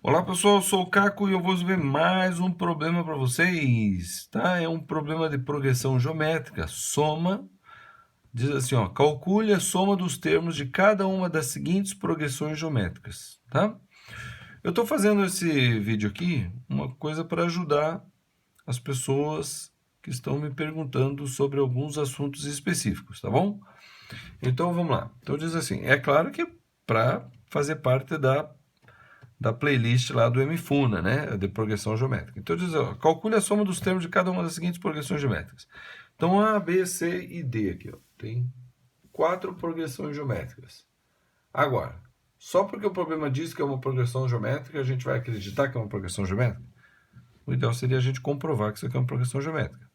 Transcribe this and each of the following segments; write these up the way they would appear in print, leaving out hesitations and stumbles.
Olá pessoal, eu sou o Caco e eu vou resolver mais um problema para vocês, tá? É um problema de progressão geométrica, soma, diz assim, ó, calcule a soma dos termos de cada uma das seguintes progressões geométricas, tá? Eu estou fazendo esse vídeo aqui, uma coisa para ajudar as pessoas que estão me perguntando sobre alguns assuntos específicos, tá bom? Então vamos lá. Então diz assim, é claro que para fazer parte da playlist lá do MFUNA, né, de progressão geométrica. Então diz, ó, calcule a soma dos termos de cada uma das seguintes progressões geométricas. Então A, B, C e D aqui, ó, tem 4 progressões geométricas. Agora, só porque o problema diz que é uma progressão geométrica, a gente vai acreditar que é uma progressão geométrica? O ideal seria a gente comprovar que isso aqui é uma progressão geométrica.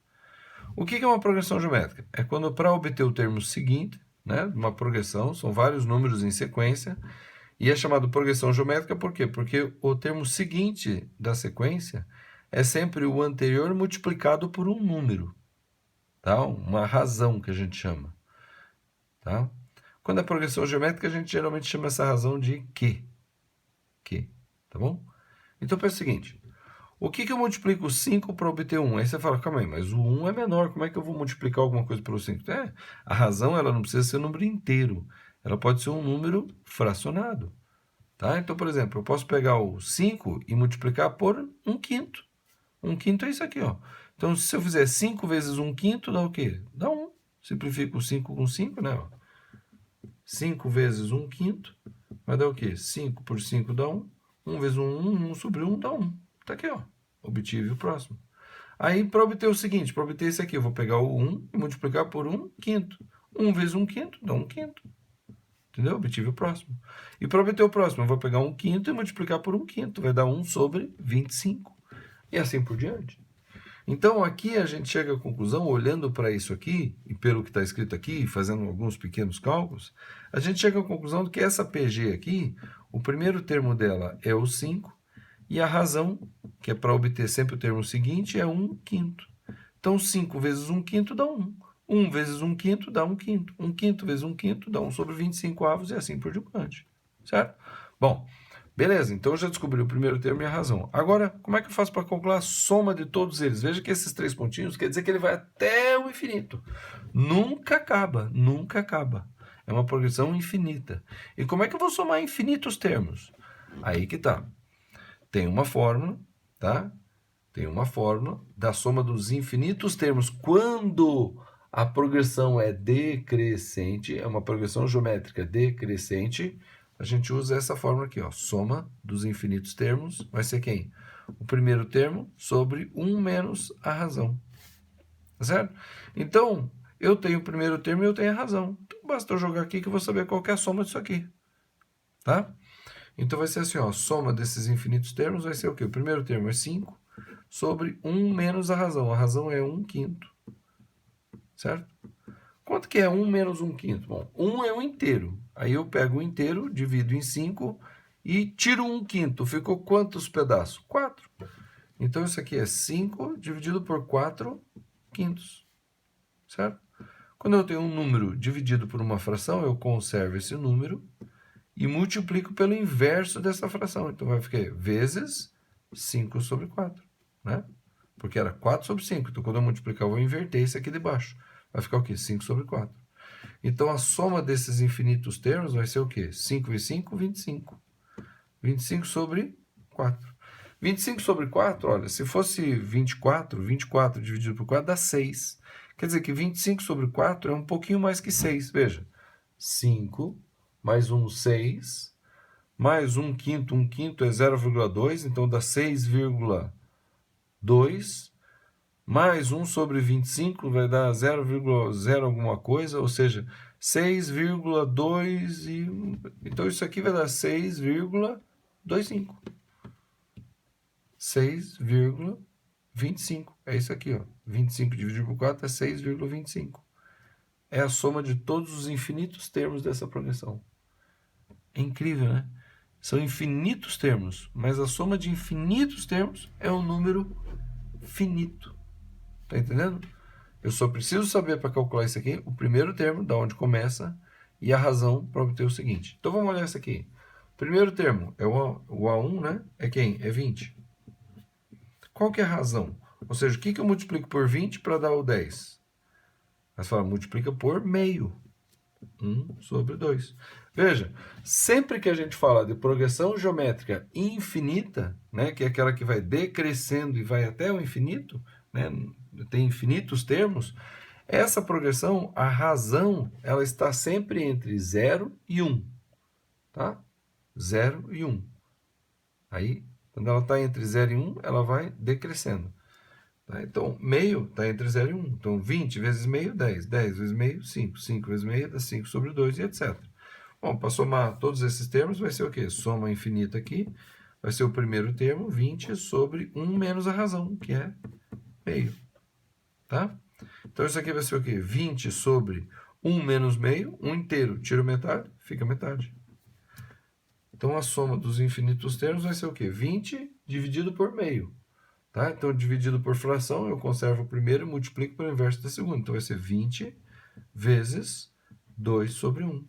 O que é uma progressão geométrica? É quando para obter o termo seguinte, né, uma progressão, são vários números em sequência, e é chamado progressão geométrica por quê? Porque o termo seguinte da sequência é sempre o anterior multiplicado por um número, tá? Uma razão que a gente chama, tá? Quando é progressão geométrica, a gente geralmente chama essa razão de Q, tá bom? Então pensa o seguinte, o que eu multiplico 5 para obter 1? Aí você fala, calma aí, mas o 1 é menor, como é que eu vou multiplicar alguma coisa pelo 5? A razão ela não precisa ser um número inteiro, ela pode ser um número fracionado. Tá? Então, por exemplo, eu posso pegar o 5 e multiplicar por 1/5. 1/5 é isso aqui, ó. Então, se eu fizer 5 vezes 1/5, dá o quê? Dá 1. Simplifico o 5 com 5, né? 5 vezes 1/5 vai dar o quê? 5 por 5 dá 1. 1 vezes 1, 1 sobre 1 dá 1. Tá aqui, ó. Obtive o próximo. Aí, para obter o seguinte, para obter esse aqui, eu vou pegar o 1 e multiplicar por 1/5. 1 vezes 1/5 dá 1/5. Entendeu? Obtive o próximo. E para obter o próximo, eu vou pegar 1/5 e multiplicar por 1/5. Vai dar 1 sobre 25. E assim por diante. Então, aqui a gente chega à conclusão, olhando para isso aqui, e pelo que está escrito aqui, fazendo alguns pequenos cálculos, a gente chega à conclusão de que essa PG aqui, o primeiro termo dela é o 5, e a razão, que é para obter sempre o termo seguinte, é 1/5. Então, 5 vezes 1/5 dá 1. 1 vezes 1/5 dá 1/5. 1/5 vezes 1/5 dá 1 sobre 25 avos e assim por diante. Certo? Bom, beleza. Então, eu já descobri o primeiro termo e a razão. Agora, como é que eu faço para calcular a soma de todos eles? Veja que esses 3 pontinhos quer dizer que ele vai até o infinito. Nunca acaba, nunca acaba. É uma progressão infinita. E como é que eu vou somar infinitos termos? Aí que tá. Tem uma fórmula, tá? Tem uma fórmula da soma dos infinitos termos. Quando a progressão é decrescente, é uma progressão geométrica decrescente, a gente usa essa fórmula aqui, ó. Soma dos infinitos termos vai ser quem? O primeiro termo sobre 1 menos a razão. Tá certo? Então, eu tenho o primeiro termo e eu tenho a razão. Então, basta eu jogar aqui que eu vou saber qual que é a soma disso aqui. Tá? Então, vai ser assim, ó. Soma desses infinitos termos vai ser o quê? O primeiro termo é 5 sobre 1 menos a razão. A razão é 1/5. Certo? Quanto que é 1 menos 1/5? Bom, 1 é um inteiro. Aí eu pego o inteiro, divido em 5 e tiro 1/5. Ficou quantos pedaços? 4. Então, isso aqui é 5 dividido por 4 quintos. Certo? Quando eu tenho um número dividido por uma fração, eu conservo esse número e multiplico pelo inverso dessa fração. Então, vai ficar vezes 5 sobre 4. Né? Porque era 4 sobre 5. Então, quando eu multiplicar, eu vou inverter isso aqui de baixo. Vai ficar o quê? 5 sobre 4. Então, a soma desses infinitos termos vai ser o quê? 5 vezes 5, 25. 25 sobre 4. 25 sobre 4, olha, se fosse 24, 24 dividido por 4 dá 6. Quer dizer que 25 sobre 4 é um pouquinho mais que 6. Veja, 5 mais 1, 6, mais 1/5, 1/5 é 0,2, então dá 6,2, mais 1 sobre 25 vai dar 0,0 alguma coisa, ou seja, 6,2 e... Então, isso aqui vai dar 6,25. 6,25. É isso aqui, ó. 25 dividido por 4 é 6,25. É a soma de todos os infinitos termos dessa progressão. É incrível, né? São infinitos termos, mas a soma de infinitos termos é um número finito. Tá entendendo? Eu só preciso saber para calcular isso aqui, o primeiro termo, da onde começa, e a razão para obter o seguinte. Então, vamos olhar isso aqui. Primeiro termo é o A1, né? É quem? É 20. Qual que é a razão? Ou seja, o que eu multiplico por 20 para dar o 10? Mas fala, multiplica por meio. 1 sobre 2. Veja, sempre que a gente fala de progressão geométrica infinita, né, que é aquela que vai decrescendo e vai até o infinito, né, tem infinitos termos, essa progressão, a razão, ela está sempre entre 0 e 1. Tá? 0 e 1. Aí, quando ela está entre 0 e 1, ela vai decrescendo. Tá? Então, meio está entre 0 e 1. Então, 20 vezes meio, 10. 10 vezes meio, 5. 5 vezes meio dá 5 sobre 2 e etc. Bom, para somar todos esses termos, vai ser o quê? Soma infinita aqui. Vai ser o primeiro termo, 20 sobre 1 menos a razão, que é meio. Tá? Então, isso aqui vai ser o quê? 20 sobre 1 menos meio, 1 inteiro. Tiro metade, fica metade. Então, a soma dos infinitos termos vai ser o quê? 20 dividido por meio. Tá? Então, dividido por fração, eu conservo o primeiro e multiplico pelo inverso da segunda. Então, vai ser 20 vezes 2 sobre 1.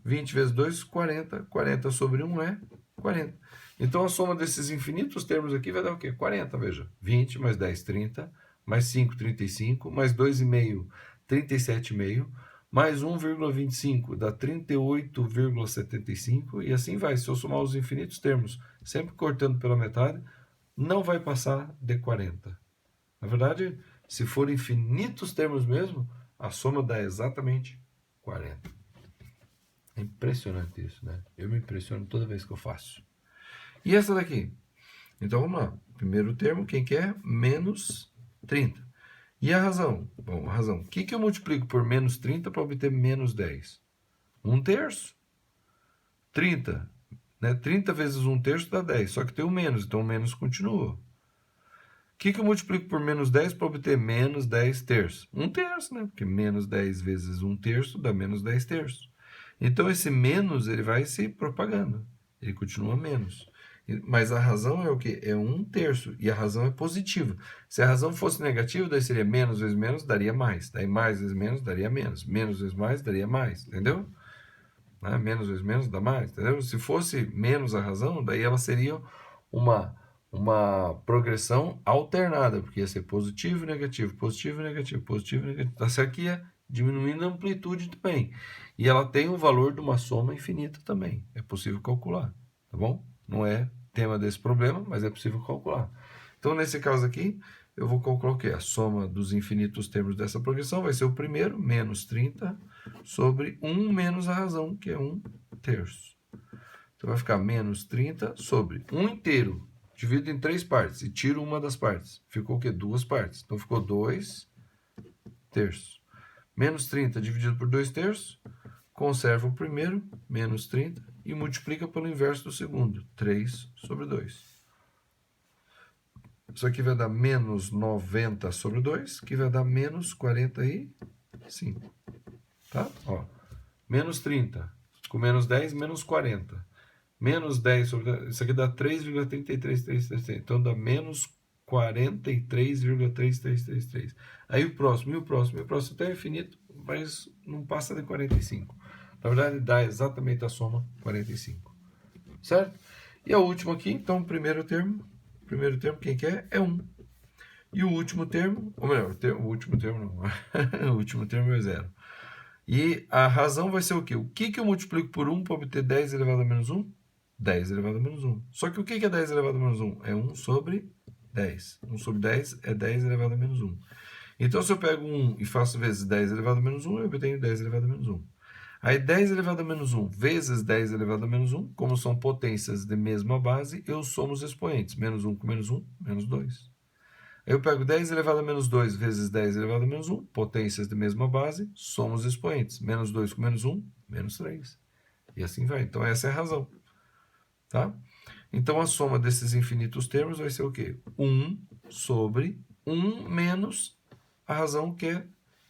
20 vezes 2, 40. 40 sobre 1 é 40. Então, a soma desses infinitos termos aqui vai dar o quê? 40, veja. 20 mais 10, 30. Mais 5, 35. Mais 2,5, 37,5. Mais 1,25 dá 38,75. E assim vai. Se eu somar os infinitos termos, sempre cortando pela metade, não vai passar de 40. Na verdade, se for infinitos termos mesmo, a soma dá exatamente 40. É impressionante isso, né? Eu me impressiono toda vez que eu faço. E essa daqui? Então vamos lá. Primeiro termo, quem quer? Menos 30. E a razão? Bom, a razão. O que eu multiplico por menos 30 para obter menos 10? 1 terço. 30. Né? 30 vezes 1 terço dá 10. Só que tem o menos, então o menos continua. O que eu multiplico por menos 10 para obter menos 10 terços? 1 terço, né? Porque menos 10 vezes 1 terço dá menos 10 terços. Então, esse menos ele vai se propagando. Ele continua menos. Mas a razão é o quê? É 1 terço. E a razão é positiva. Se a razão fosse negativa, daí seria menos vezes menos, daria mais. Daí mais vezes menos, daria menos. Menos vezes mais, daria mais. Entendeu? Né? Menos vezes menos, dá mais. Entendeu? Se fosse menos a razão, daí ela seria uma progressão alternada, porque ia ser positivo e negativo, positivo e negativo, positivo e negativo. Tá certo que ia diminuindo a amplitude também. E ela tem o valor de uma soma infinita também. É possível calcular, tá bom? Não é tema desse problema, mas é possível calcular. Então, nesse caso aqui, eu vou calcular o quê? A soma dos infinitos termos dessa progressão vai ser o primeiro, menos 30, sobre 1 menos a razão, que é 1 terço. Então, vai ficar menos 30 sobre 1 inteiro, dividido em 3 partes, e tiro uma das partes. Ficou o quê? 2 partes. Então, ficou 2 terços. Menos 30 dividido por 2 terços, conserva o primeiro, menos 30, e multiplica pelo inverso do segundo, 3 sobre 2. Isso aqui vai dar menos 90 sobre 2, que vai dar menos 45. Tá? Ó, menos 30. Com menos 10, menos 40. Menos 10 sobre 10, isso aqui dá 3,33333. Então dá menos 43,3333. Aí o próximo, e o próximo, e o próximo até infinito, mas não passa de 45. Na verdade, dá exatamente a soma 45. Certo? E a última aqui, então, o primeiro termo, quem quer, é 1. E o último termo, ou melhor, o último termo não, o último termo é 0. E a razão vai ser o quê? O que eu multiplico por 1 para obter 10 elevado a menos 1? 10 elevado a menos 1. Só que o que é 10 elevado a menos 1? É 1 sobre 10. 1 sobre 10 é 10 elevado a menos 1. Então, se eu pego 1 e faço vezes 10 elevado a menos 1, eu obtenho 10 elevado a menos 1. Aí 10 elevado a menos 1 vezes 10 elevado a menos 1, como são potências de mesma base, eu somo os expoentes. Menos 1 com menos 1, menos 2. Aí eu pego 10 elevado a menos 2 vezes 10 elevado a menos 1, potências de mesma base, somo os expoentes. Menos 2 com menos 1, menos 3. E assim vai. Então, essa é a razão. Tá? Então, a soma desses infinitos termos vai ser o quê? 1 sobre 1 menos a razão, que é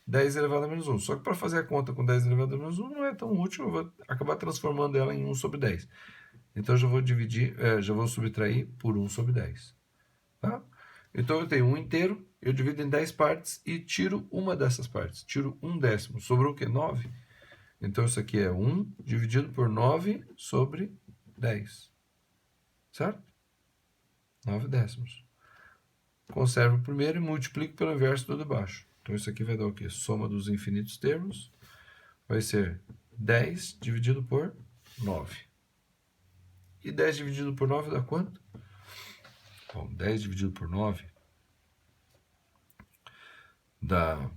10 elevado a menos 1. Só que para fazer a conta com 10 elevado a menos 1 não é tão útil, eu vou acabar transformando ela em 1 sobre 10. Então, eu já vou dividir, já vou subtrair por 1 sobre 10. Tá? Então, eu tenho 1 inteiro, eu divido em 10 partes e tiro uma dessas partes. Tiro 1 décimo. Sobrou o quê? 9. Então, isso aqui é 1 dividido por 9 sobre 10. Certo? 9 décimos. Conservo o primeiro e multiplico pelo inverso do de baixo. Então, isso aqui vai dar o quê? Soma dos infinitos termos vai ser 10 dividido por 9. E 10 dividido por 9 dá quanto? Bom, 10 dividido por 9 dá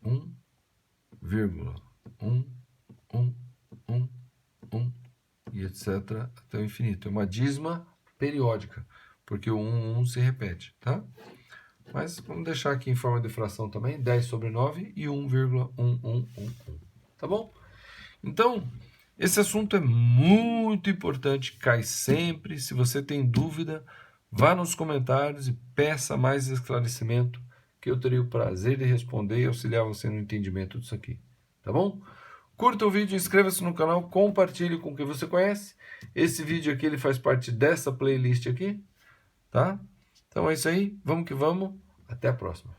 1,111 e etc. até o infinito. É uma dízima periódica, porque o 1 se repete, tá? Mas vamos deixar aqui em forma de fração também, 10 sobre 9 e 1,1111. Tá bom? Então, esse assunto é muito importante, cai sempre. Se você tem dúvida, vá nos comentários e peça mais esclarecimento, que eu terei o prazer de responder e auxiliar você no entendimento disso aqui. Tá bom? Curta o vídeo, inscreva-se no canal, compartilhe com quem você conhece. Esse vídeo aqui ele faz parte dessa playlist aqui, tá? Então é isso aí, vamos que vamos, até a próxima.